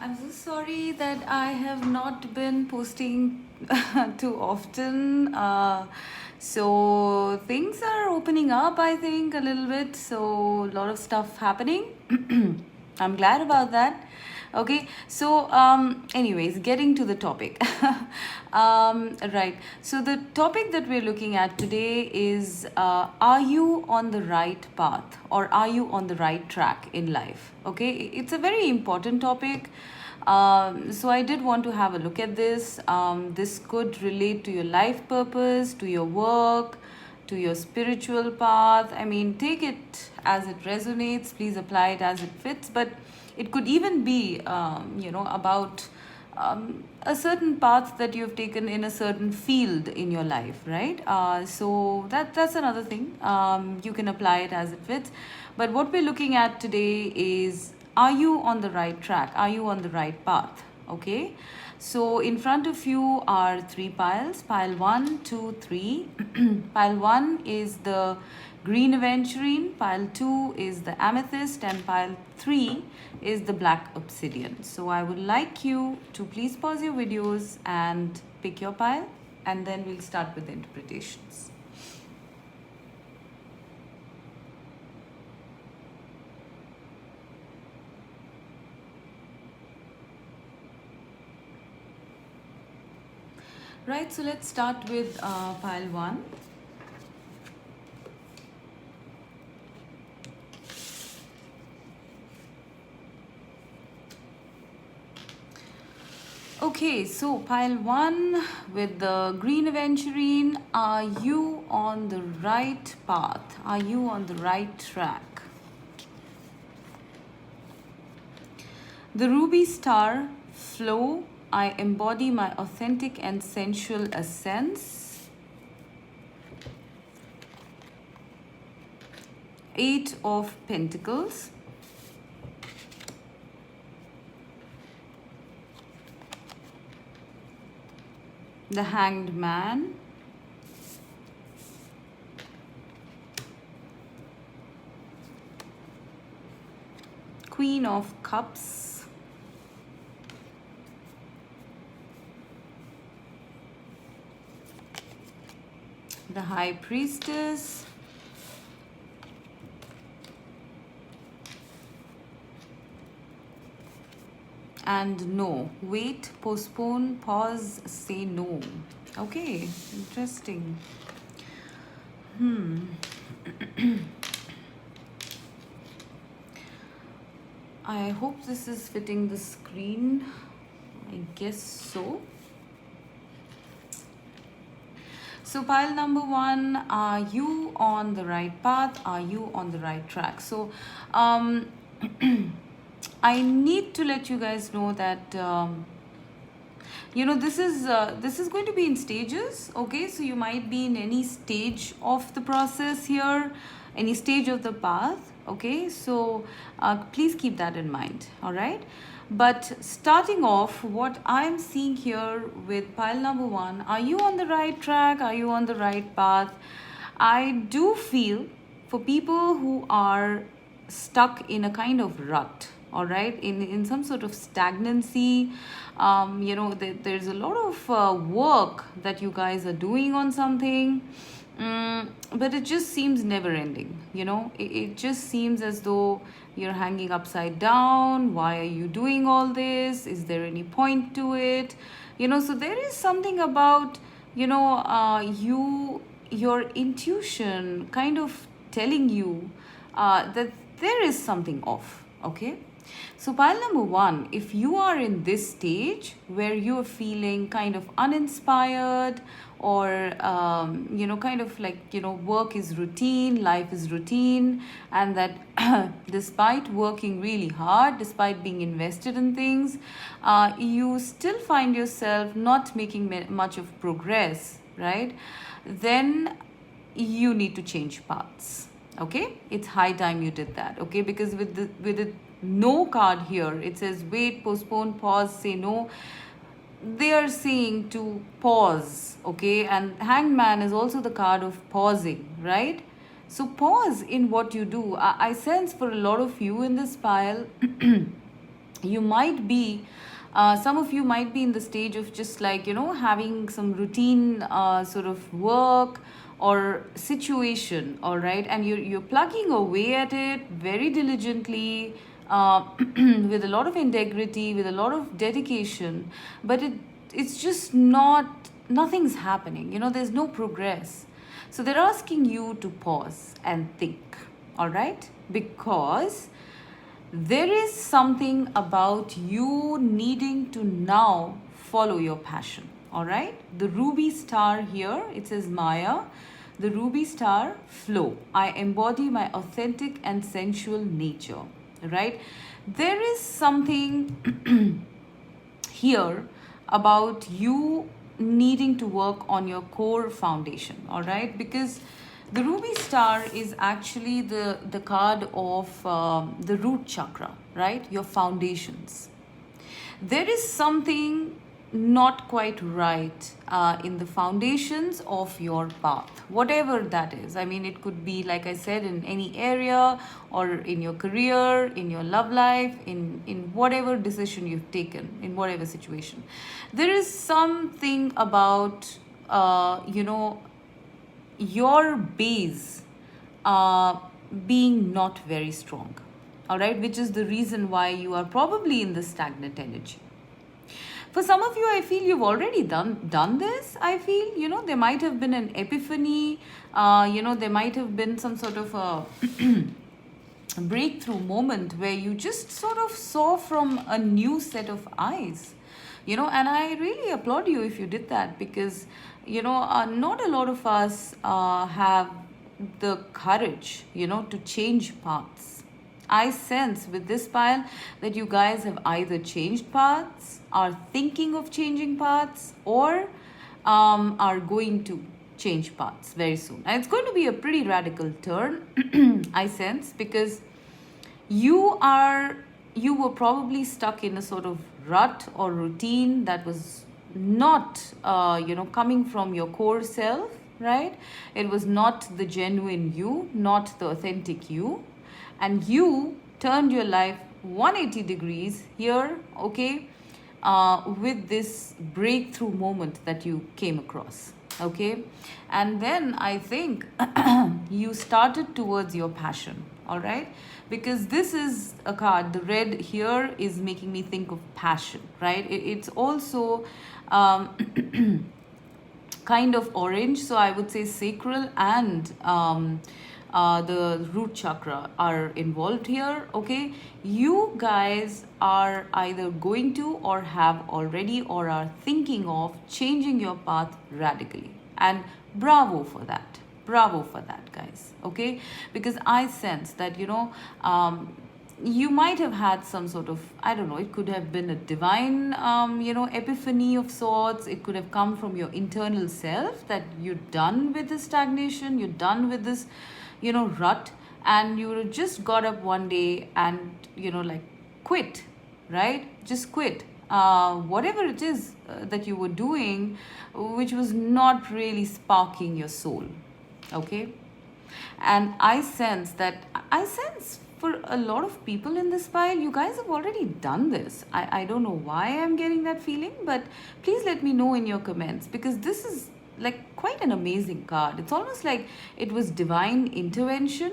I'm so sorry that I have not been posting too often. So things are opening up, I think, a little bit. So a lot of stuff happening. I'm glad about that. Okay, so anyways, getting to the topic. Right. So the topic that we're looking at today is are you on the right path or are you on the right track in life? Okay, it's a very important topic. So I did want to have a look at this. This could relate to your life purpose, to your work, to your spiritual path. I mean, take it as it resonates. Please apply it as it fits. But it could even be, about a certain path that you've taken in a certain field in your life, right? So that's another thing. You can apply it as it fits. But what we're looking at today is, are you on the right track? Are you on the right path? Okay. So in front of you are three piles. Pile 1, 2, 3. Pile 1 is the green aventurine, pile 2 is the amethyst, and pile 3 is the black obsidian. So I would like you to please pause your videos and pick your pile, and then we'll start with the interpretations. Right, so let's start with pile 1. Okay, so pile 1 with the green aventurine, are you on the right path? Are you on the right track? The ruby star, flow, I embody my authentic and sensual essence. 8 of Pentacles. The Hanged Man. Queen of Cups. The High Priestess. And no. Wait, postpone, pause, say no. Okay, interesting. I hope this is fitting the screen. I guess so. So pile number 1, are you on the right path? Are you on the right track? So I need to let you guys know that this is going to be in stages. Okay, so you might be in any stage of the process here, any stage of the path. Okay, so please keep that in mind. All right, but starting off, what I'm seeing here with pile number 1, are you on the right track? Are you on the right path? I do feel for people who are stuck in a kind of rut, all right, in some sort of stagnancy. There's a lot of work that you guys are doing on something, but it just seems never ending. It just seems as though you're hanging upside down. Why are you doing all this? Is there any point to it? So there is something about your intuition kind of telling you that there is something off. Okay, so pile number 1, if you are in this stage where you're feeling kind of uninspired, or kind of like work is routine, life is routine, and that despite working really hard, despite being invested in things, you still find yourself not making much of progress, right? Then you need to change paths. Okay, it's high time you did that. Okay, because with the no card here, it says wait, postpone, pause, say no. They are saying to pause. Okay, and Hanged Man is also the card of pausing, right? So pause in what you do. I sense for a lot of you in this pile You might be some of you might be in the stage of just like, having some routine sort of work or situation, all right, and you're plugging away at it very diligently, with a lot of integrity, with a lot of dedication, but it's just nothing's happening, there's no progress. So they're asking you to pause and think, all right, because there is something about you needing to now follow your passion. All right. The ruby star here, it says Maya. The ruby star, flow. I embody my authentic and sensual nature. Right. There is something here about you needing to work on your core foundation, all right, because the ruby star is actually the card of the root chakra, right, your foundations. There is something not quite right in the foundations of your path, whatever that is. I mean, it could be, like I said, in any area, or in your career, in your love life, in whatever decision you've taken, in whatever situation. There is something about, your base being not very strong, all right, which is the reason why you are probably in the stagnant energy. For some of you, I feel you've already done this. I feel, there might have been an epiphany, there might have been some sort of a breakthrough moment where you just sort of saw from a new set of eyes, and I really applaud you if you did that, because not a lot of us have the courage, to change paths. I sense with this pile that you guys have either changed paths, are thinking of changing paths, or are going to change paths very soon. And it's going to be a pretty radical turn, I sense, because you were probably stuck in a sort of rut or routine that was not coming from your core self, right? It was not the genuine you, not the authentic you, and you turned your life 180 degrees here, okay, with this breakthrough moment that you came across, okay. And then I think you started towards your passion, all right, because this is a card, the red here is making me think of passion, right? It's also kind of orange, so I would say sacral and the root chakra are involved here, okay. You guys are either going to, or have already, or are thinking of changing your path radically, and bravo for that, bravo for that, guys, okay, because I sense that you might have had some sort of, I don't know, it could have been a divine epiphany of sorts. It could have come from your internal self, that you're done with this stagnation, you're done with this rut, and you just got up one day and like quit, right? Just quit whatever it is that you were doing, which was not really sparking your soul, okay. And I sense for a lot of people in this file, you guys have already done this. I don't know why I'm getting that feeling, but please let me know in your comments, because this is like quite an amazing card. It's almost like it was divine intervention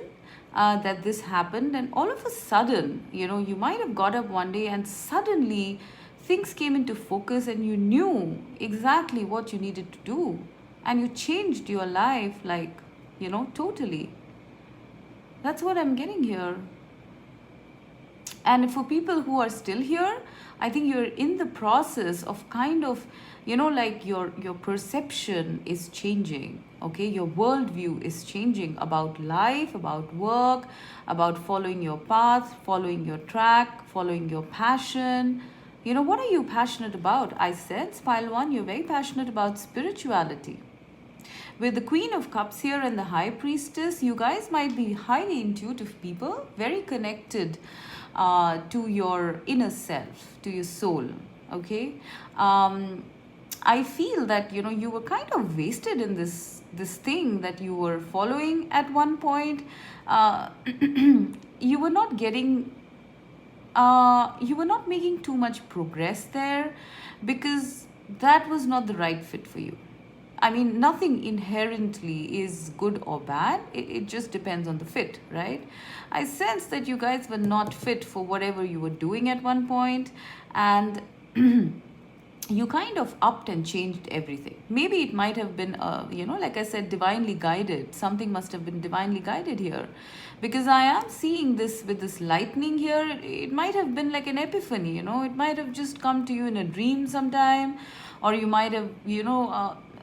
that this happened, and all of a sudden, you might have got up one day and suddenly things came into focus, and you knew exactly what you needed to do, and you changed your life, like, totally. That's what I'm getting here. And for people who are still here, I think you're in the process of kind of, like your perception is changing, okay? Your worldview is changing about life, about work, about following your path, following your track, following your passion. What are you passionate about? I said, Pile 1, you're very passionate about spirituality. With the Queen of Cups here and the High Priestess, you guys might be highly intuitive people, very connected to your inner self, to your soul, okay? I feel that, you were kind of wasted in this thing that you were following at one point. You were not getting you were not making too much progress there because that was not the right fit for you. I mean, nothing inherently is good or bad. It just depends on the fit, right? I sense that you guys were not fit for whatever you were doing at one point, and you kind of upped and changed everything. Maybe it might have been, like I said, divinely guided. Something must have been divinely guided here. Because I am seeing this with this lightning here. It might have been like an epiphany, It might have just come to you in a dream sometime, or you might have,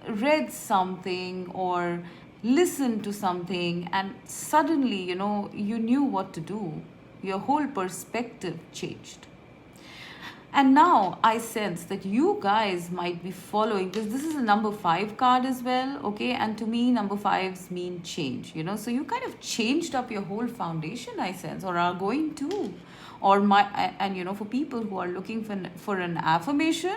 read something or listened to something, and suddenly, you knew what to do. Your whole perspective changed. And now I sense that you guys might be following because this is a number 5 card as well, okay? And to me, number 5s mean change, So you kind of changed up your whole foundation, I sense, or are going to. Or for people who are looking for an affirmation,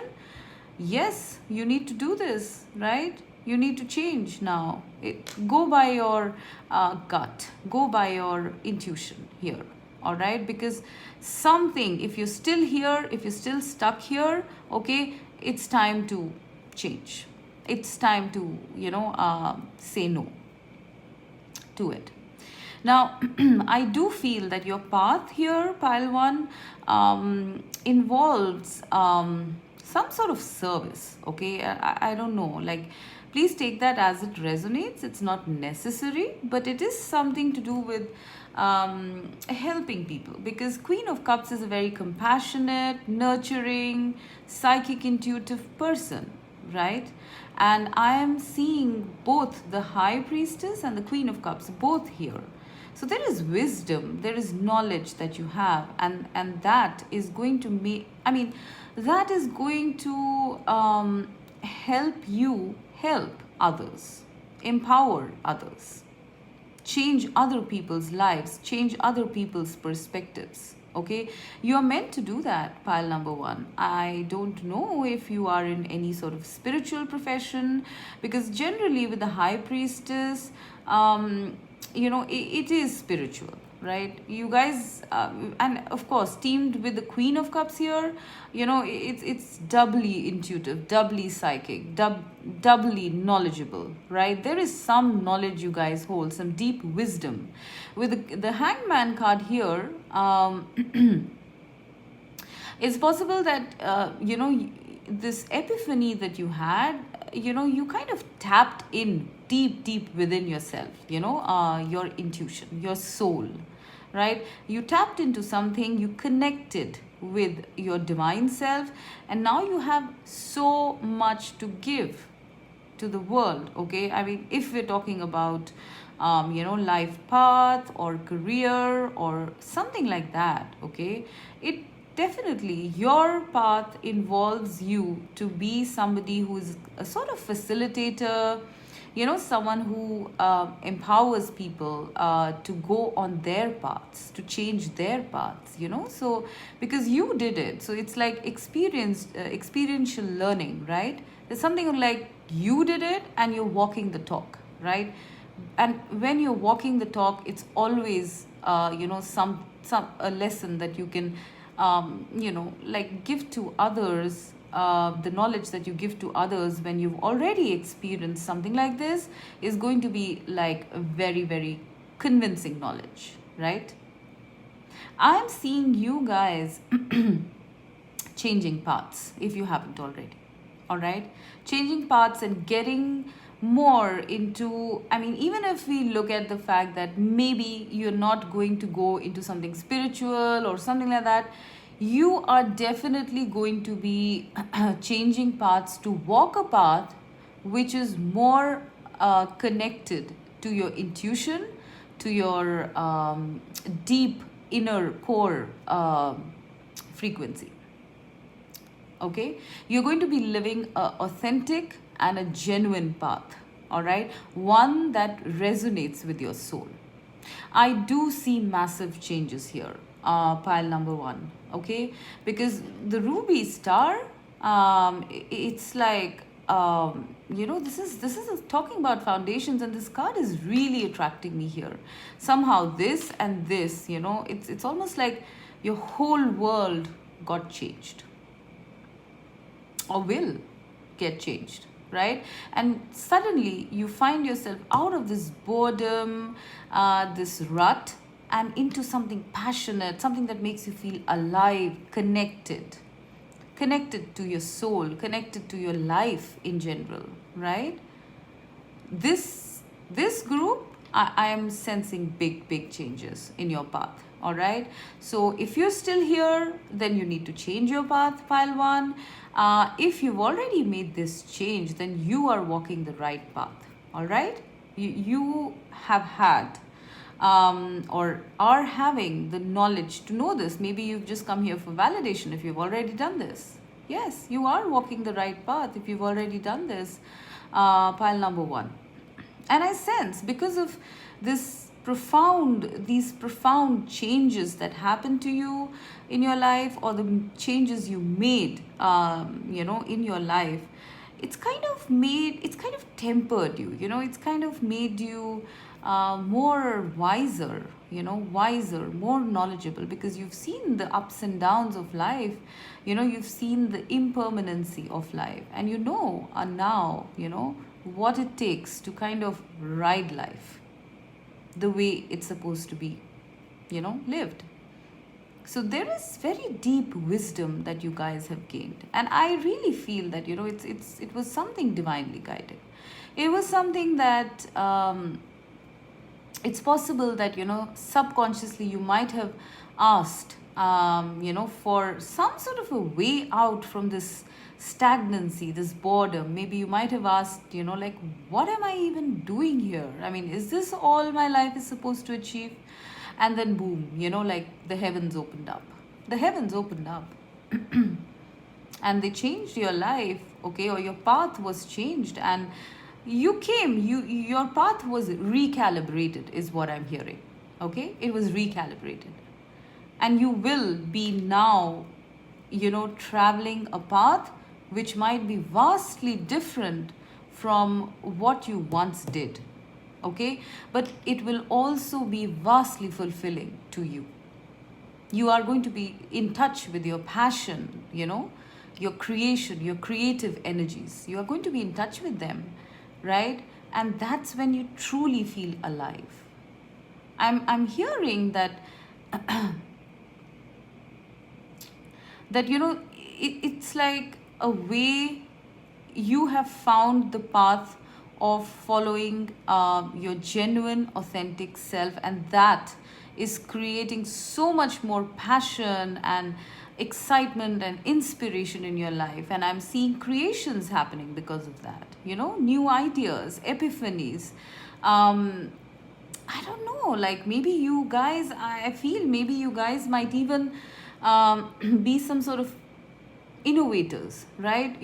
yes, you need to do this, right? You need to change now. Go by your gut, go by your intuition here. All right, because something, if you're still here, if you're still stuck here, okay, it's time to change. It's time to say no to it. Now, I do feel that your path here, pile 1, involves some sort of service, okay? I don't know, like, please take that as it resonates. It's not necessary, but it is something to do with helping people, because Queen of Cups is a very compassionate, nurturing, psychic, intuitive person, right? And I am seeing both the High Priestess and the Queen of Cups both here. So there is wisdom, there is knowledge that you have, and that is going to that is going to help you help others, empower others, change other people's lives, change other people's perspectives. Okay, you are meant to do that, pile number 1. I don't know if you are in any sort of spiritual profession, because generally with the High Priestess, it is spiritual, right? You guys, and of course, teamed with the Queen of Cups here, it's doubly intuitive, doubly psychic, doubly knowledgeable, right? There is some knowledge you guys hold, some deep wisdom. With the Hangman card here, it's possible that, this epiphany that you had, you kind of tapped in deep within yourself, your intuition, your soul, right? You tapped into something, you connected with your divine self, and now you have so much to give to the world, okay? I mean, if we're talking about, life path or career or something like that, okay? It definitely, your path involves you to be somebody who's a sort of facilitator, someone who empowers people to go on their paths, to change their paths, So, because you did it, so it's like experiential learning, right? There's something like you did it and you're walking the talk, right? And when you're walking the talk, it's always, some a lesson that you can, give to others. The knowledge that you give to others when you've already experienced something like this is going to be like a very, very convincing knowledge, right? I'm seeing you guys changing paths if you haven't already, all right? Changing paths and getting more into, even if we look at the fact that maybe you're not going to go into something spiritual or something like that, you are definitely going to be changing paths to walk a path which is more connected to your intuition, to your deep inner core frequency. Okay? You're going to be living an authentic and a genuine path, all right? One that resonates with your soul. I do see massive changes here, pile number 1, okay? Because the ruby star, it's like, this is talking about foundations, and this card is really attracting me here. Somehow this and this, it's almost like your whole world got changed or will get changed, right? And suddenly you find yourself out of this boredom, this rut, and into something passionate, something that makes you feel alive, connected to your soul, connected to your life in general, right? This group, I am sensing big changes in your path. All right, so if you're still here, then you need to change your path, pile one. If you've already made this change, then you are walking the right path. All right, you have had or are having the knowledge to know this. Maybe you've just come here for validation if you've already done this. Yes, you are walking the right path if you've already done this. Pile number one. And I sense, because of these profound changes that happened to you in your life, or the changes you made, in your life, it's kind of tempered you, it's kind of made you more wiser, more knowledgeable, because you've seen the ups and downs of life, you've seen the impermanency of life, and now, what it takes to kind of ride life the way it's supposed to be, lived. So there is very deep wisdom that you guys have gained, and I really feel that it was something divinely guided. It was something that it's possible that subconsciously you might have asked for some sort of a way out from this stagnancy, this boredom. Maybe you might have asked, like, what am I even doing here? I mean, is this all my life is supposed to achieve? And then boom, like the heavens opened up. The heavens opened up. And they changed your life, okay, or your path was changed, and your path was recalibrated, is what I'm hearing. Okay, it was recalibrated, and you will be now traveling a path which might be vastly different from what you once did. Okay, but it will also be vastly fulfilling to you. You are going to be in touch with your passion, your creation, your creative energies. You are going to be in touch with them, right? And that's when you truly feel alive. I'm hearing that that it's like a way you have found the path of following your genuine, authentic self, and that is creating so much more passion and excitement and inspiration in your life. And I'm seeing creations happening because of that, new ideas, epiphanies. I don't know, like maybe you guys, I feel maybe you guys might even be some sort of innovators, right?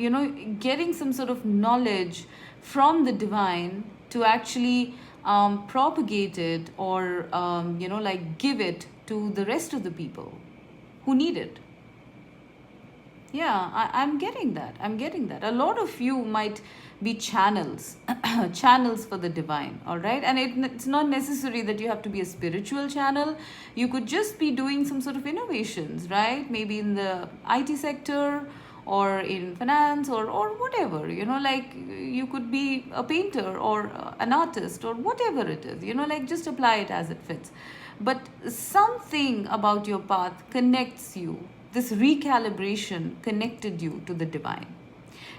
Getting some sort of knowledge from the divine to actually propagate it, or like give it to the rest of the people who need it. Yeah, I'm getting that. A lot of you might be channels, channels for the divine, all right? And it's not necessary that you have to be a spiritual channel. You could just be doing some sort of innovations, right? Maybe in the IT sector, or in finance, or whatever, like you could be a painter or an artist, or whatever it is, like just apply it as it fits. But something about your path connects you. This recalibration connected you to the divine,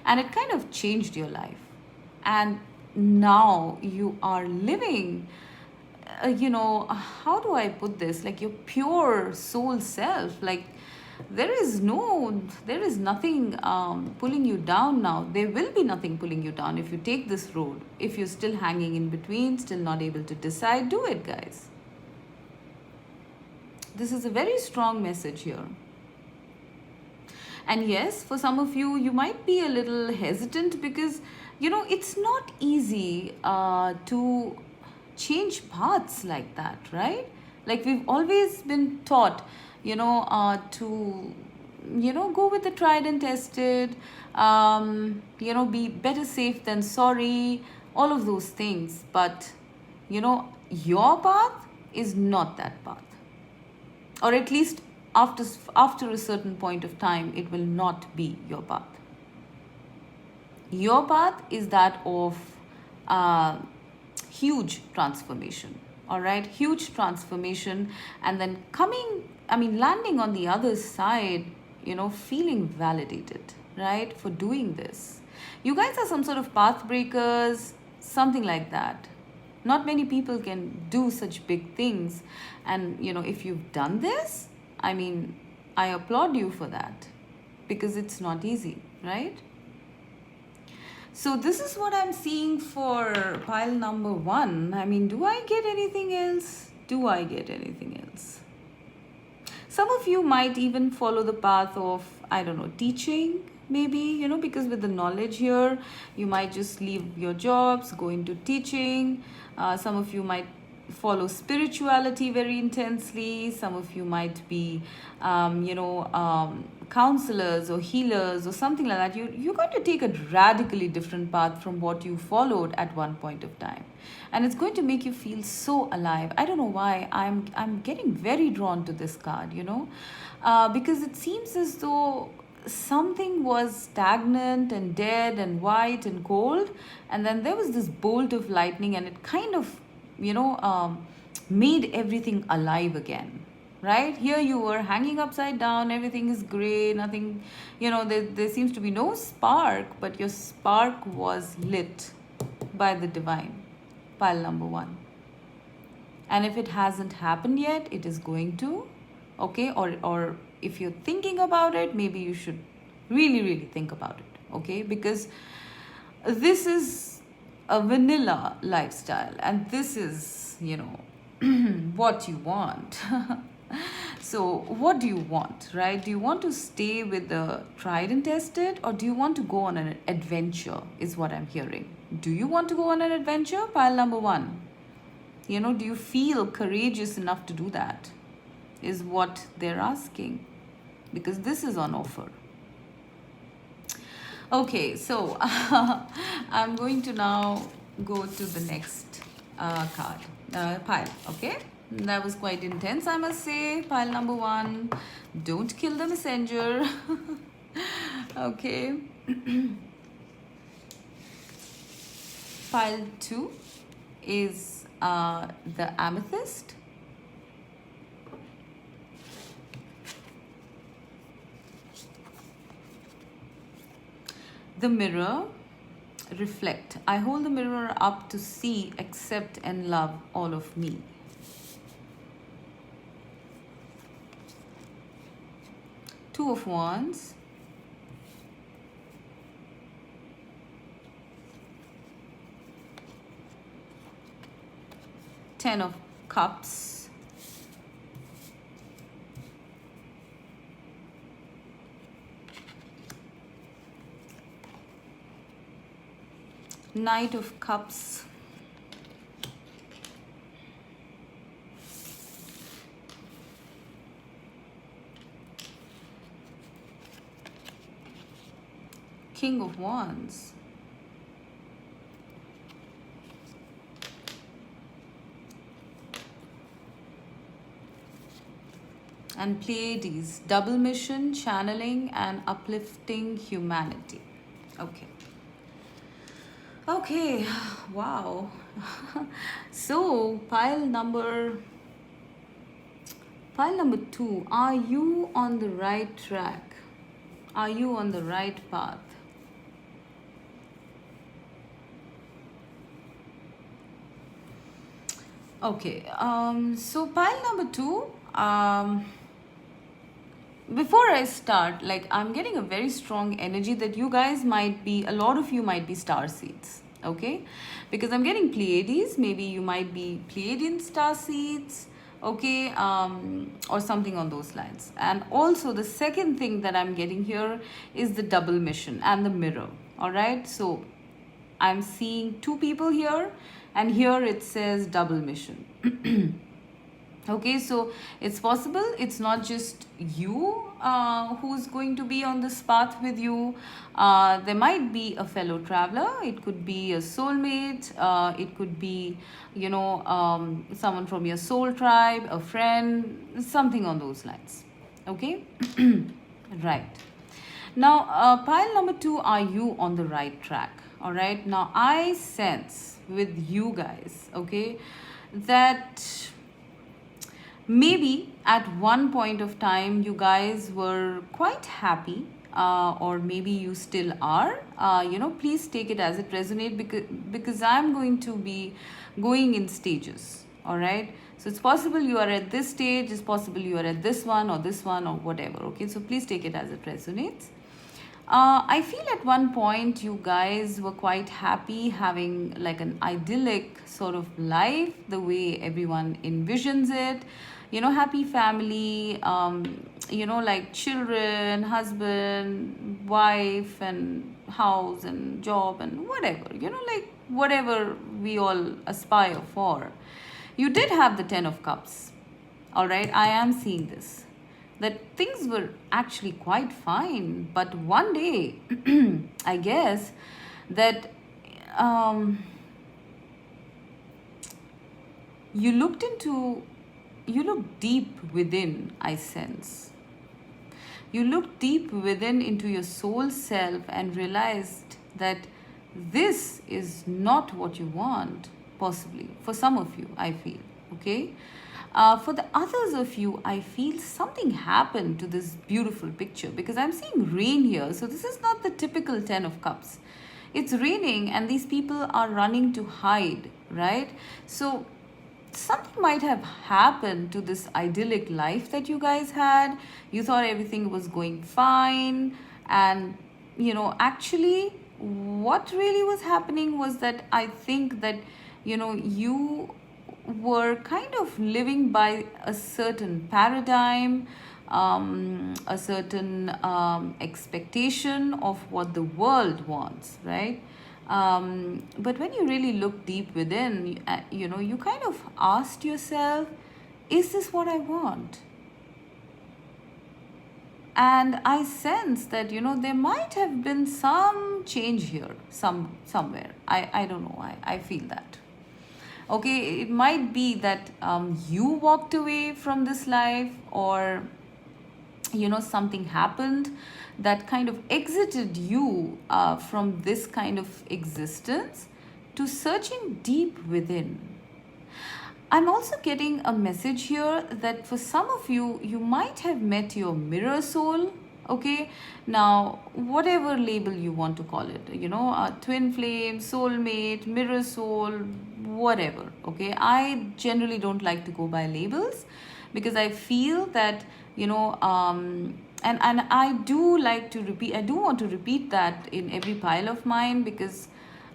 and it kind of changed your life. And now you are living, how do I put this? Like your pure soul self. Like there is nothing pulling you down now. There will be nothing pulling you down if you take this road. If you're still hanging in between, still not able to decide, do it, guys. This is a very strong message here. And yes, for some of you, you might be a little hesitant because, it's not easy to change paths like that, right? Like we've always been taught, to, go with the tried and tested, be better safe than sorry, all of those things. But, your path is not that path. Or at least after a certain point of time, it will not be your path. Your path is that of uh, huge transformation, all right? Huge transformation, and then landing on the other side, feeling validated, right, for doing this. You guys are some sort of path breakers, something like that. Not many people can do such big things. And, if you've done this, I applaud you for that, because it's not easy, right? So this is what I'm seeing for pile number 1. Do I get anything else? Do I get anything else? Some of you might even follow the path of, I don't know, teaching, maybe, because with the knowledge here, you might just leave your jobs, go into teaching. Some of you might follow spirituality very intensely. Some of you might be, counselors or healers or something like that. You're going to take a radically different path from what you followed at one point of time. And it's going to make you feel so alive. I don't know why I'm getting very drawn to this card, because it seems as though something was stagnant and dead and white and cold, and then there was this bolt of lightning, and it kind of made everything alive again, right? Here you were hanging upside down, everything is gray, nothing, there seems to be no spark, but your spark was lit by the divine. Pile number 1. And if it hasn't happened yet, it is going to, okay? Or if you're thinking about it, maybe you should really, really think about it, okay? Because this is a vanilla lifestyle, and this is, what you want. So what do you want, right? Do you want to stay with the tried and tested, or do you want to go on an adventure, is what I'm hearing. Do you want to go on an adventure? Pile number 1. Do you feel courageous enough to do that, is what they're asking, because this is on offer. Okay, so I'm going to now go to the next pile, okay? That was quite intense, I must say. Pile number 1, don't kill the messenger. Okay. Pile 2 is the Amethyst. The Mirror, reflect. I hold the mirror up to see, accept, and love all of me. Two of Wands. Ten of Cups. Knight of Cups. King of Wands. And Pleiades, double mission, channeling, and uplifting humanity. Okay. Okay, wow. So, pile number 2, are you on the right track? Are you on the right path? Okay, so pile number 2, before I start, I'm getting a very strong energy that you guys might be, a lot of you might be star seeds, okay? Because I'm getting Pleiades, maybe you might be Pleiadian star seeds, okay, or something on those lines. And also the second thing that I'm getting here is the double mission and the mirror, all right? So I'm seeing 2 people here, and here it says double mission. Okay, so it's possible it's not just you who's going to be on this path with you. There might be a fellow traveler. It could be a soulmate. It could be, someone from your soul tribe, a friend, something on those lines. Okay. Right. Now, pile number two, are you on the right track? All right. Now, I sense with you guys, okay, that maybe at one point of time you guys were quite happy, or maybe you still are. Please take it as it resonates, because I'm going to be going in stages. All right. So it's possible you are at this stage, it's possible you are at this one or whatever. Okay. So please take it as it resonates. I feel at one point you guys were quite happy, having like an idyllic sort of life, the way everyone envisions it. Happy family, like children, husband, wife, and house, and job, and whatever, like whatever we all aspire for. You did have the 10 of Cups. All right, I am seeing this, that things were actually quite fine, but one day, I guess, that um, you looked deep within, I sense. You looked deep within into your soul self and realized that this is not what you want, possibly. For some of you, I feel. Okay? For the others of you, I feel something happened to this beautiful picture, because I'm seeing rain here. So this is not the typical 10 of Cups. It's raining and these people are running to hide, right? So something might have happened to this idyllic life that you guys had. You thought everything was going fine, and actually, what really was happening was that I think that you were kind of living by a certain paradigm, a certain expectation of what the world wants, right? But when you really look deep within, you kind of asked yourself, is this what I want? And I sense that there might have been some change here, somewhere. I don't know. I feel that. Okay, it might be that you walked away from this life, or something happened that kind of exited you from this kind of existence to searching deep within. I'm also getting a message here that for some of you, you might have met your mirror soul. Okay, now whatever label you want to call it, a twin flame, soulmate, mirror soul, whatever. Okay, I generally don't like to go by labels, because I feel that and I do like to repeat, I do want to repeat that in every pile of mine, because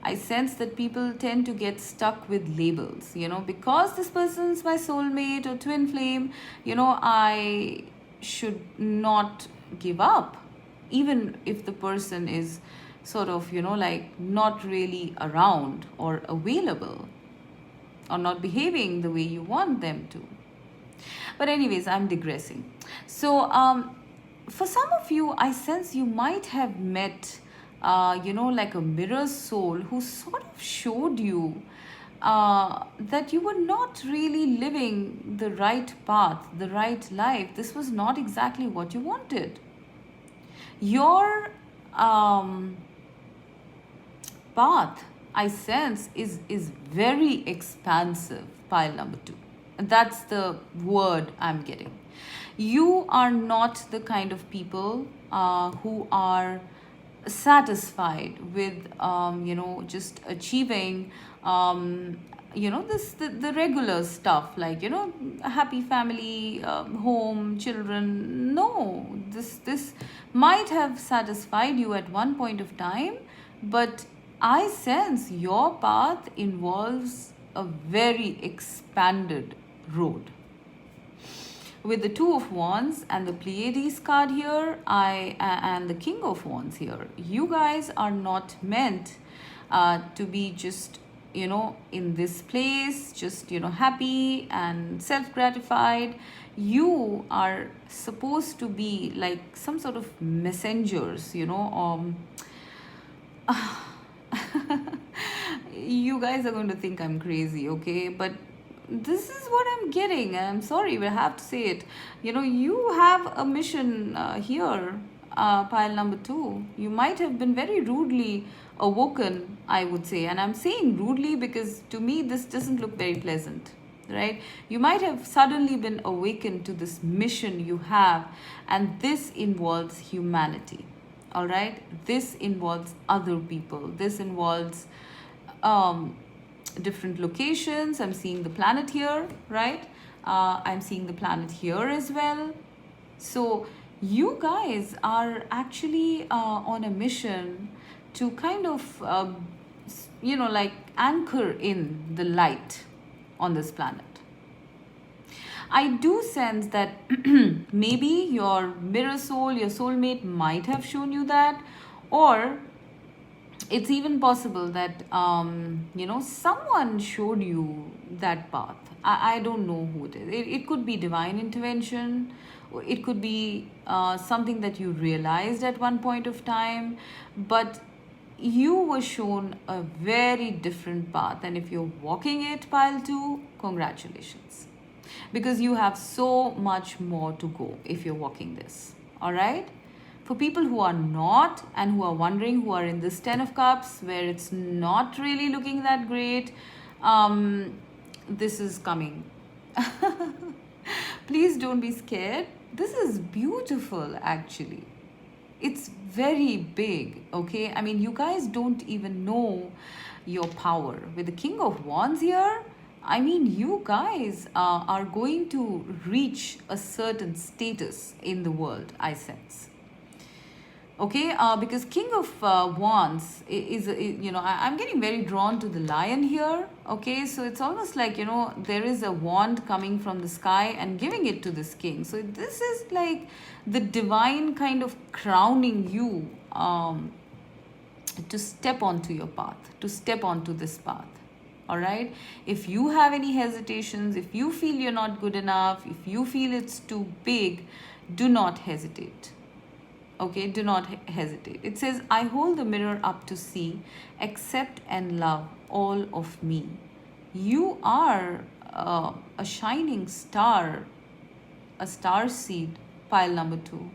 I sense that people tend to get stuck with labels, because this person's my soulmate or twin flame, I should not give up, even if the person is sort of, like not really around or available, or not behaving the way you want them to. But, anyways, I'm digressing. So, for some of you, I sense you might have met, like a mirror soul who sort of showed you that you were not really living the right path, the right life. This was not exactly what you wanted. Your path, I sense, is very expansive, pile number two. That's the word I'm getting. You are not the kind of people who are satisfied with just achieving the regular stuff, like a happy family, home, children. No, this might have satisfied you at one point of time, but I sense your path involves a very expanded road. With the Two of Wands and the Pleiades card here, and the King of Wands here, you guys are not meant to be just in this place, just happy and self-gratified. You are supposed to be like some sort of messengers, you guys are going to think I'm crazy, okay? But this is what I'm getting. I'm sorry, but I have to say it. You have a mission here, pile number two. You might have been very rudely awoken, I would say. And I'm saying rudely because to me, this doesn't look very pleasant, right? You might have suddenly been awakened to this mission you have, and this involves humanity, all right? This involves other people. This involves um, different locations. I'm seeing the planet here, right? I'm seeing the planet here as well. So you guys are actually on a mission to kind of, like anchor in the light on this planet. I do sense that maybe your mirror soul, your soulmate might have shown you that, or it's even possible that someone showed you that path. I don't know who it is. It could be divine intervention, or it could be something that you realized at one point of time, but you were shown a very different path. And if you're walking it, pile two, congratulations, because you have so much more to go if you're walking this. All right? For people who are not and who are wondering, who are in this 10 of cups where it's not really looking that great, this is coming. Please don't be scared. This is beautiful, actually. It's very big, okay? I mean, you guys don't even know your power. With the King of Wands here, I mean, you guys are going to reach a certain status in the world, I sense. Okay, because King of Wands I'm getting very drawn to the lion here. Okay, so it's almost like, there is a wand coming from the sky and giving it to this king. So this is like the divine kind of crowning you to step onto your path, to step onto this path. All right, if you have any hesitations, if you feel you're not good enough, if you feel it's too big, do not hesitate. Okay, do not hesitate. It says, I hold the mirror up to see, accept and love all of me. You are a shining star, a star seed, pile number two.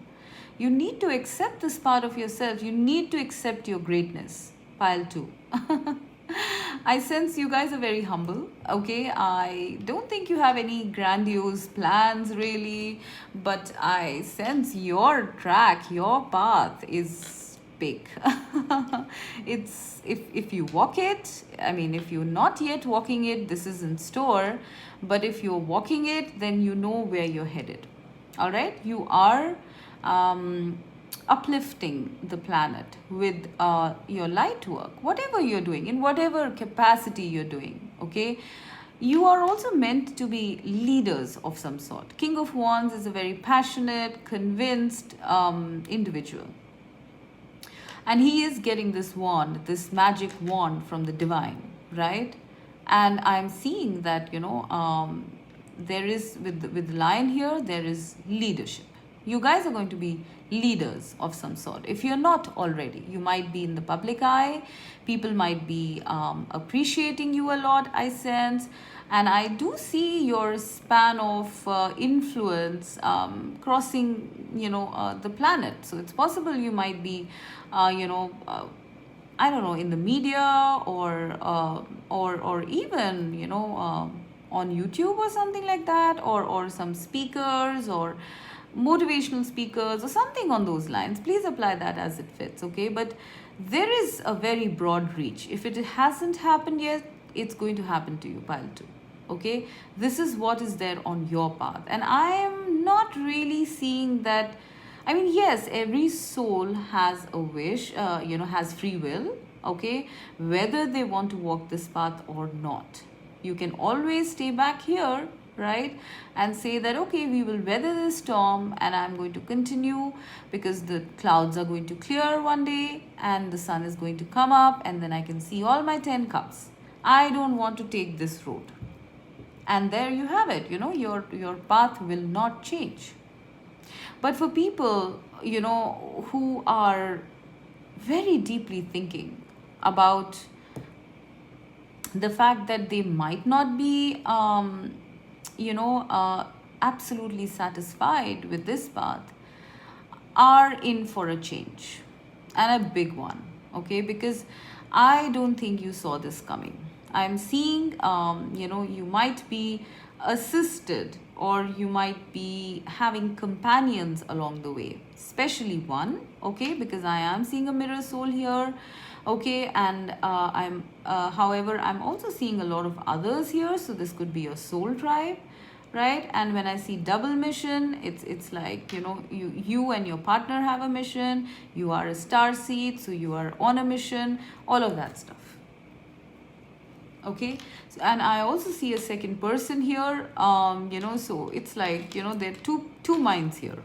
You need to accept this part of yourself. You need to accept your greatness, pile two. I sense you guys are very humble, okay? I don't think you have any grandiose plans really, but I sense your track, your path is big. It's if you walk it, I mean, if you're not yet walking it, this is in store, but if you're walking it, then you know where you're headed. All right? You are uplifting the planet with your light work, whatever you're doing, in whatever capacity you're doing, okay? You are also meant to be leaders of some sort. King of Wands is a very passionate, convinced individual. And he is getting this wand, this magic wand from the divine, right? And I'm seeing that, there is, with the lion here, there is leadership. You guys are going to be leaders of some sort. If you're not already, you might be in the public eye. People might be appreciating you a lot, I sense. And I do see your span of influence crossing, the planet. So it's possible you might be, I don't know, in the media or even, on YouTube or something like that, or some speakers or motivational speakers or something on those lines. Please apply that as it fits, okay? But there is a very broad reach. If it hasn't happened yet, it's going to happen to you, pile two, okay? This is what is there on your path. And I am not really seeing that. I mean, yes, every soul has a wish, has free will, okay? Whether they want to walk this path or not. You can always stay back here, right, and say that, okay, we will weather this storm and I'm going to continue because the clouds are going to clear one day and the sun is going to come up and then I can see all my 10 cups. I don't want to take this road. And there you have it, your path will not change. But for people, who are very deeply thinking about the fact that they might not be you know absolutely satisfied with this path are in for a change, and a big one. Okay, because I don't think you saw this coming. I'm seeing you might be assisted, or you might be having companions along the way, especially one. Okay, because I am seeing a mirror soul here. Okay, and however, I'm also seeing a lot of others here, so this could be your soul tribe, right? And when I see double mission, it's like, you and your partner have a mission, you are a star seed, so you are on a mission, all of that stuff. Okay, so, and I also see a second person here. So it's like, there are two minds here.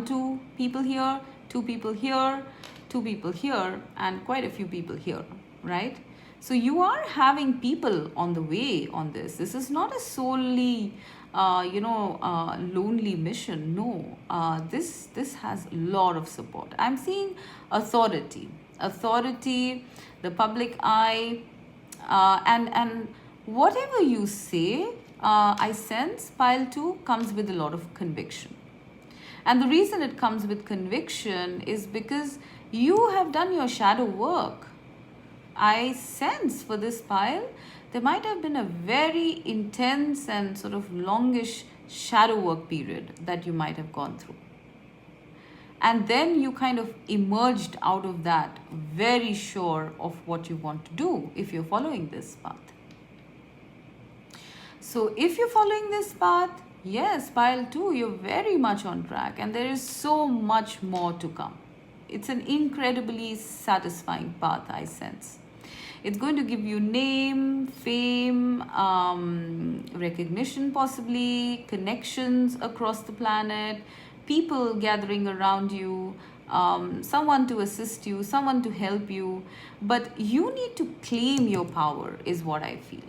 Two people here, two people here, two people here, and quite a few people here, right? So you are having people on the way on this. This is not a solely, lonely mission. No, this has a lot of support. I'm seeing authority, the public eye, and whatever you say, I sense pile 2 comes with a lot of conviction. And the reason it comes with conviction is because you have done your shadow work. I sense for this pile, there might have been a very intense and sort of longish shadow work period that you might have gone through. And then you kind of emerged out of that very sure of what you want to do if you're following this path. So if you're following this path, yes, pile 2, you're very much on track, and there is so much more to come. It's an incredibly satisfying path, I sense. It's going to give you name, fame, recognition possibly, connections across the planet, people gathering around you, someone to assist you, someone to help you. But you need to claim your power, is what I feel.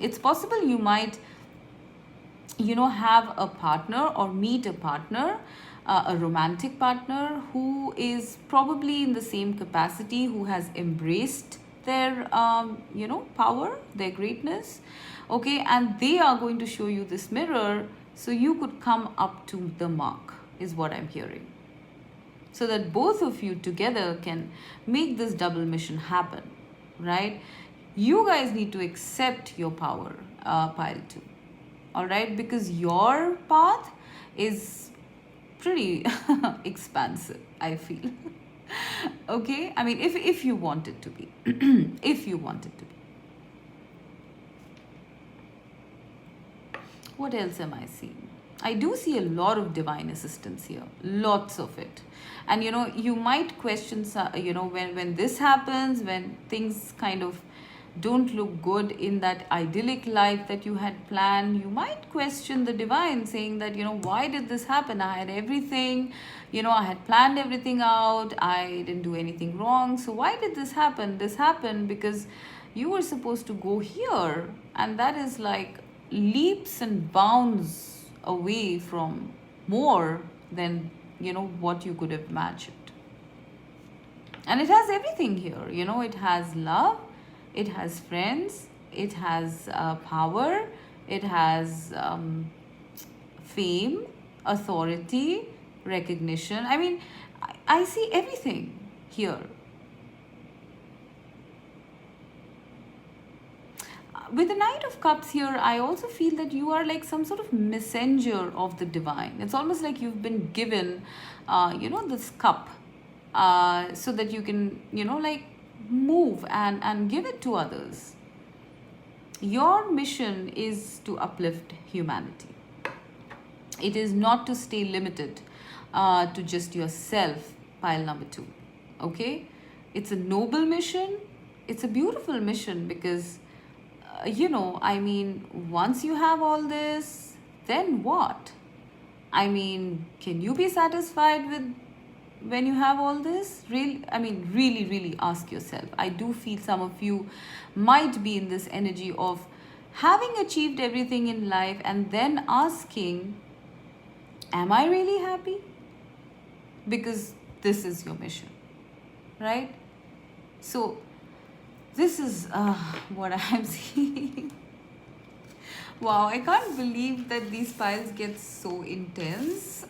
It's possible you might have a partner or meet a partner, a romantic partner who is probably in the same capacity, who has embraced their power, their greatness. Okay, and they are going to show you this mirror, so you could come up to the mark, is what I'm hearing, so that both of you together can make this double mission happen, right? You guys need to accept your power, pile 2. All right, because your path is pretty expansive, I feel. Okay, I mean, if you want it to be, if you want it to be. What else am I seeing? I do see a lot of divine assistance here, lots of it. And you might question, when this happens, when things kind of don't look good in that idyllic life that you had planned, you might question the divine, saying that, why did this happen? I had everything, I had planned everything out, I didn't do anything wrong, so why did this happen? This happened because you were supposed to go here, and that is like leaps and bounds away from more than what you could have imagined. And it has everything here. It has love, it has friends, it has power, it has fame, authority, recognition. I mean, I see everything here. With the Knight of Cups here, I also feel that you are like some sort of messenger of the divine. It's almost like you've been given, this cup, so that you can, like move and give it to others. Your mission is to uplift humanity. It is not to stay limited to just yourself, pile number 2. Okay? It's a noble mission. It's a beautiful mission because, once you have all this, then what? I mean, can you be satisfied with when you have all this? Really, really ask yourself. I do feel some of you might be in this energy of having achieved everything in life and then asking, am I really happy? Because this is your mission, right? So This is what I'm seeing. Wow, I can't believe that these piles get so intense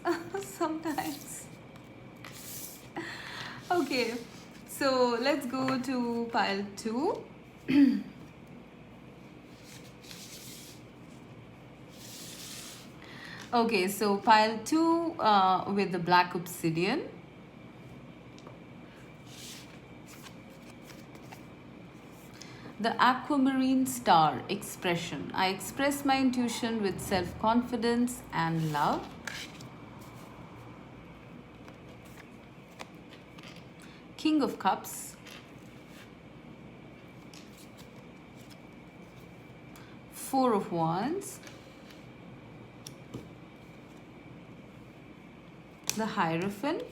sometimes. Okay, so let's go to pile 2. Okay, so pile 2 with the black obsidian. The aquamarine star expression. I express my intuition with self-confidence and love. King of Cups. Four of Wands. The Hierophant.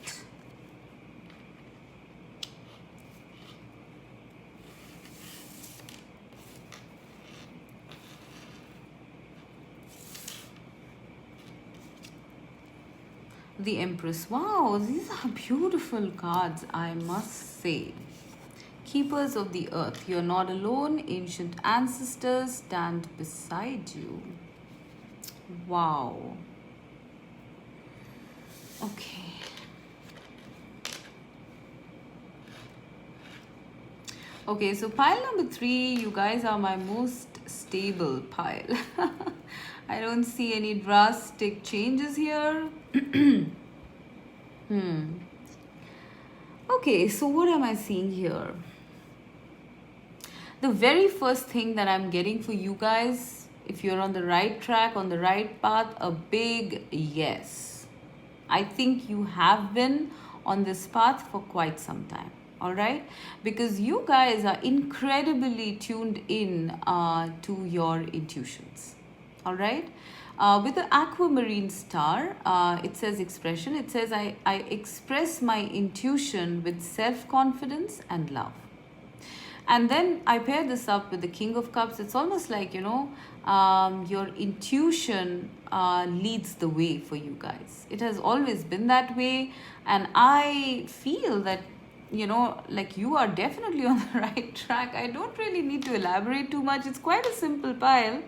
The Empress. Wow, these are beautiful cards, I must say. Keepers of the Earth. You're not alone. Ancient ancestors stand beside you. Wow. Okay. Okay, so pile number 3, you guys are my most stable pile. I don't see any drastic changes here. Okay, so what am I seeing here? The very first thing that I'm getting for you guys, if you're on the right track, on the right path, a big yes. I think you have been on this path for quite some time. All right, because you guys are incredibly tuned in to your intuitions. All right, with the aquamarine star, it says expression. It says I express my intuition with self-confidence and love. And then I pair this up with the King of Cups. It's almost like, your intuition leads the way for you guys. It has always been that way. And I feel that, like you are definitely on the right track. I don't really need to elaborate too much. It's quite a simple pile.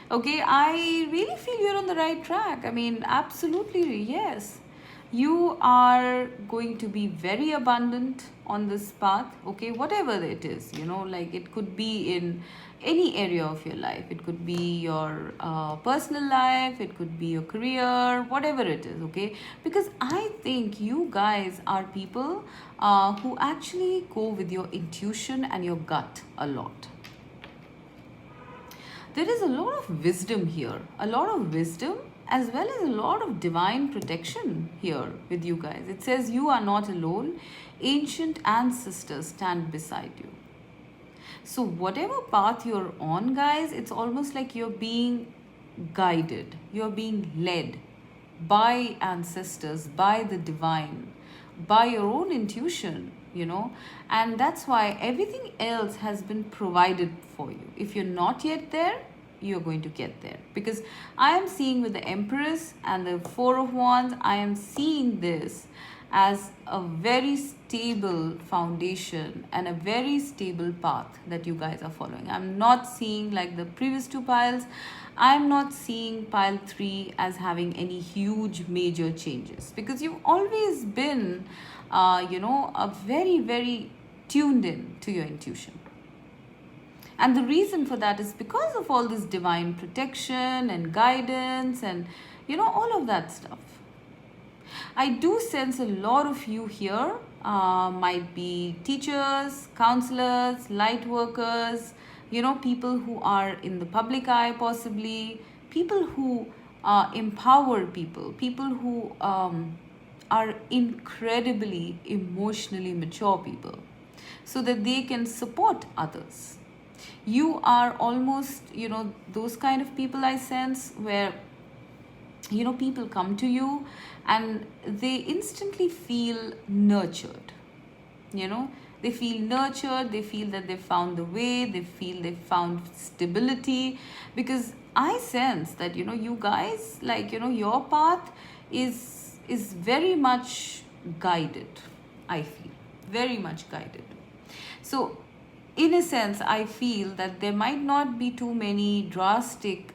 Okay, I really feel you're on the right track. I mean, absolutely, yes. You are going to be very abundant on this path, okay, whatever it is, like it could be in any area of your life. It could be your personal life, it could be your career, whatever it is, okay, because I think you guys are people who actually go with your intuition and your gut a lot. There is a lot of wisdom here, a lot of wisdom as well as a lot of divine protection here with you guys. It says you are not alone. Ancient ancestors stand beside you. So whatever path you're on, guys, it's almost like you're being guided. You're being led by ancestors, by the divine, by your own intuition, and that's why everything else has been provided for you. If you're not yet there, you're going to get there, because I am seeing with the Empress and the Four of Wands, I am seeing this as a very stable foundation and a very stable path that you guys are following. I'm not seeing, like the previous two piles, I'm not seeing pile 3 as having any huge major changes, because you've always been a very, very tuned in to your intuition. And the reason for that is because of all this divine protection and guidance and, all of that stuff. I do sense a lot of you here might be teachers, counselors, light workers, people who are in the public eye possibly, people who empower people, people who are incredibly emotionally mature people so that they can support others. You are almost, those kind of people I sense where, people come to you and they instantly feel nurtured. They feel nurtured, they feel that they found the way, they feel they found stability, because I sense that, you guys, like, your path is very much guided. I feel very much guided. So in a sense, I feel that there might not be too many drastic,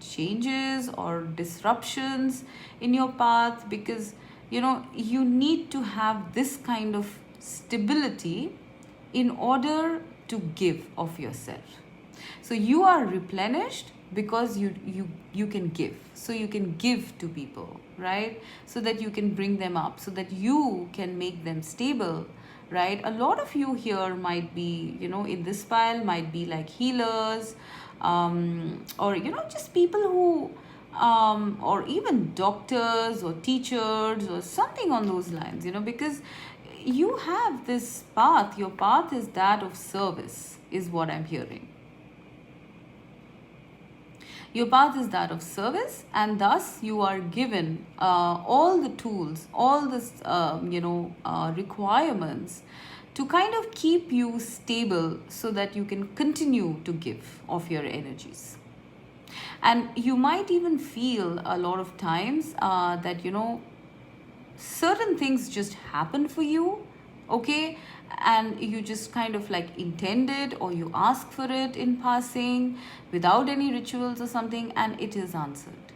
changes or disruptions in your path, because, you need to have this kind of stability in order to give of yourself. So you are replenished because you can give. So you can give to people, right? So that you can bring them up, so that you can make them stable, right? A lot of you here might be, in this pile, might be like healers, or, just people who, or even doctors or teachers or something on those lines, because you have this path. Your path is that of service, is what I'm hearing. Your path is that of service, and thus you are given all the tools, all the requirements to kind of keep you stable, so that you can continue to give of your energies. And you might even feel a lot of times that, certain things just happen for you, okay, and you just kind of like intended, or you ask for it in passing without any rituals or something, and it is answered,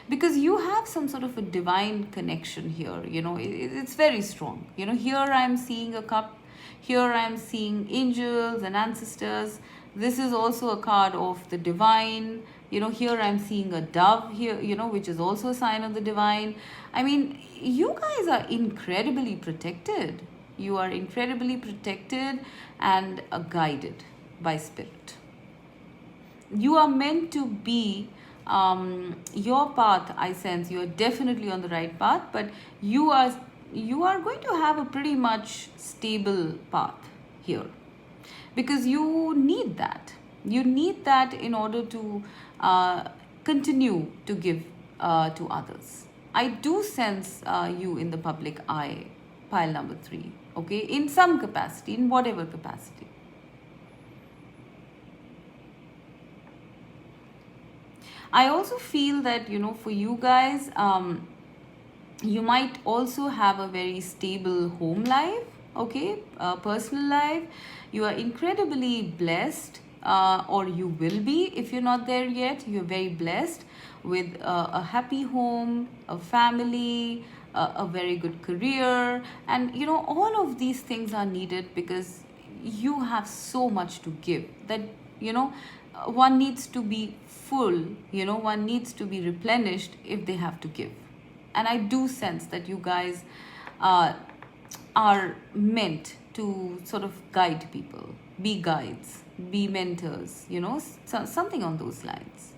because you have some sort of a divine connection here. It's very strong. Here I'm seeing a cup, here I'm seeing angels and ancestors. This is also a card of the divine. Here I'm seeing a dove here, which is also a sign of the divine. I mean, you guys are incredibly protected. You are incredibly protected and guided by spirit. You are meant to be, your path, I sense you are definitely on the right path, but you are going to have a pretty much stable path here, because you need that. You need that in order to continue to give to others. I do sense you in the public eye, pile number 3, okay, in some capacity, in whatever capacity. I also feel that, for you guys, you might also have a very stable home life, okay, personal life. You are incredibly blessed, or you will be if you're not there yet. You're very blessed with a happy home, a family, a very good career, and all of these things are needed, because you have so much to give that one needs to be full, one needs to be replenished if they have to give. And I do sense that you guys are meant to sort of guide people, be guides, be mentors, something on those lines.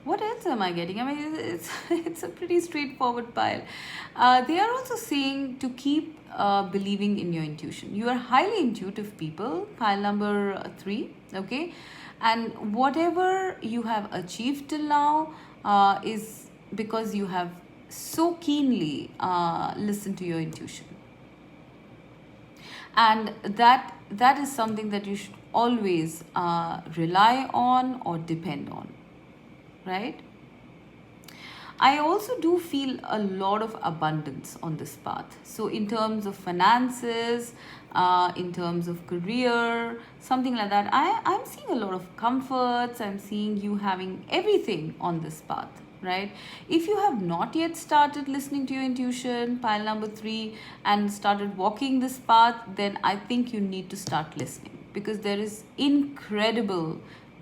What else am I getting? I mean, it's a pretty straightforward pile. They are also saying to keep believing in your intuition. You are highly intuitive people, pile number 3, okay? And whatever you have achieved till now is because you have so keenly listened to your intuition. And that is something that you should always rely on or depend on, right? I also do feel a lot of abundance on this path. So in terms of finances, in terms of career, something like that, I'm seeing a lot of comforts. I'm seeing you having everything on this path, right? If you have not yet started listening to your intuition, pile number 3, and started walking this path, then I think you need to start listening, because there is incredible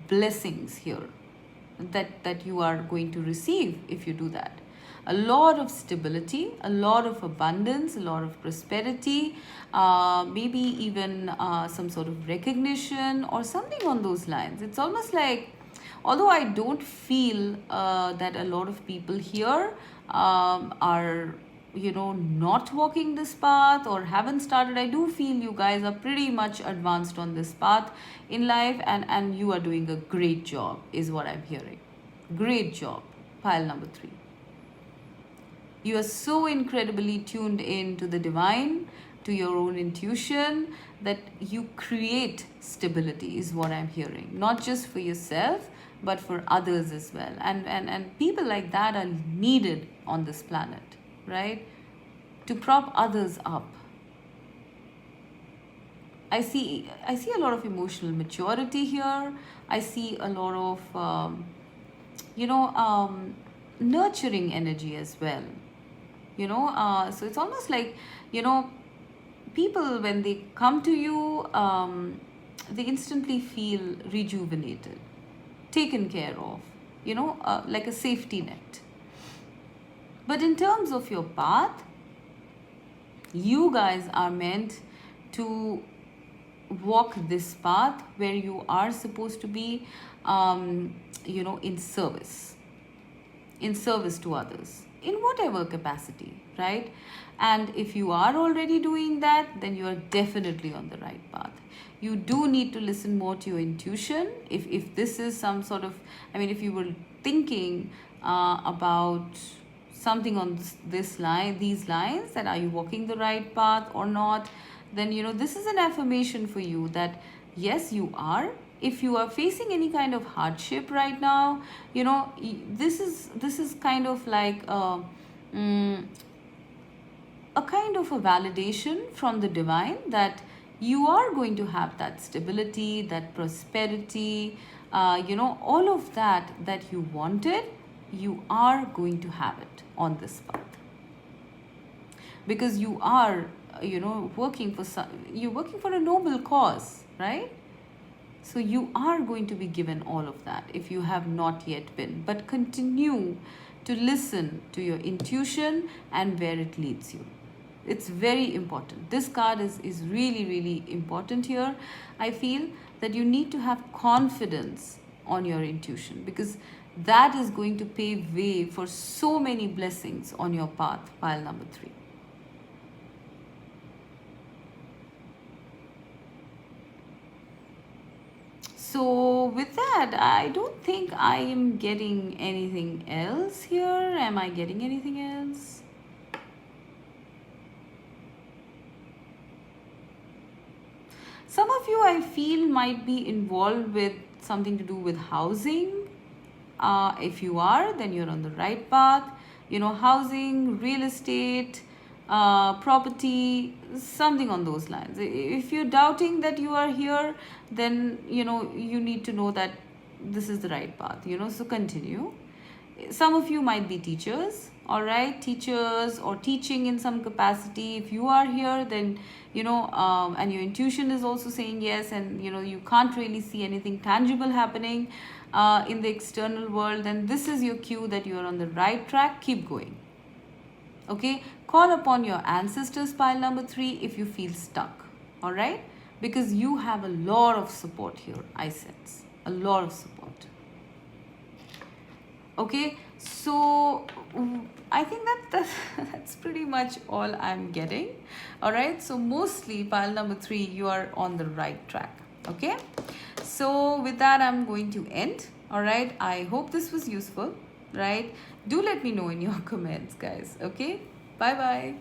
blessings here that you are going to receive if you do that. A lot of stability, a lot of abundance, a lot of prosperity, maybe even some sort of recognition or something on those lines. It's almost like, although I don't feel that a lot of people here are not walking this path or haven't started, I do feel you guys are pretty much advanced on this path in life, and you are doing a great job, is what I'm hearing. Great job, pile number 3. You are so incredibly tuned in to the divine, to your own intuition, that you create stability, is what I'm hearing. Not just for yourself, but for others as well. And people like that are needed on this planet, right? to prop others up. I see a lot of emotional maturity here. I see a lot of you know nurturing energy as well. So it's almost like, people, when they come to you, they instantly feel rejuvenated, taken care of, like a safety net. But in terms of your path, you guys are meant to walk this path where you are supposed to be, in service to others in whatever capacity, right? And if you are already doing that, then you are definitely on the right path. You do need to listen more to your intuition. If this is some sort of, if you were thinking about something on these lines, that are you walking the right path or not, then this is an affirmation for you that yes, you are. If you are facing any kind of hardship right now, this is kind of like a kind of a validation from the divine that you are going to have that stability, that prosperity, all of that you wanted, you are going to have it on this path. Because you are, working for a noble cause, right? So you are going to be given all of that if you have not yet been. But continue to listen to your intuition and where it leads you. It's very important. This card is really, really important here. I feel that you need to have confidence on your intuition, because that is going to pave way for so many blessings on your path, pile number 3. So with that, I don't think I am getting anything else here. Am I getting anything else? Some of you, I feel, might be involved with something to do with housing. If you are, then you're on the right path. Housing, real estate, property, something on those lines. If you're doubting that you are here, then you need to know that this is the right path. So continue. Some of you might be teachers, all right, teachers or teaching in some capacity. If you are here, then and your intuition is also saying yes, and you can't really see anything tangible happening in the external world, then this is your cue that you are on the right track. Keep going. Okay, call upon your ancestors, pile number 3, if you feel stuck, all right, because you have a lot of support here. I sense a lot of support. Okay, so I think that's pretty much all I'm getting. All right, so mostly pile number 3, you are on the right track. Okay, so with that, I'm going to end. All right, I hope this was useful, right? Do let me know in your comments, guys. Okay, bye bye.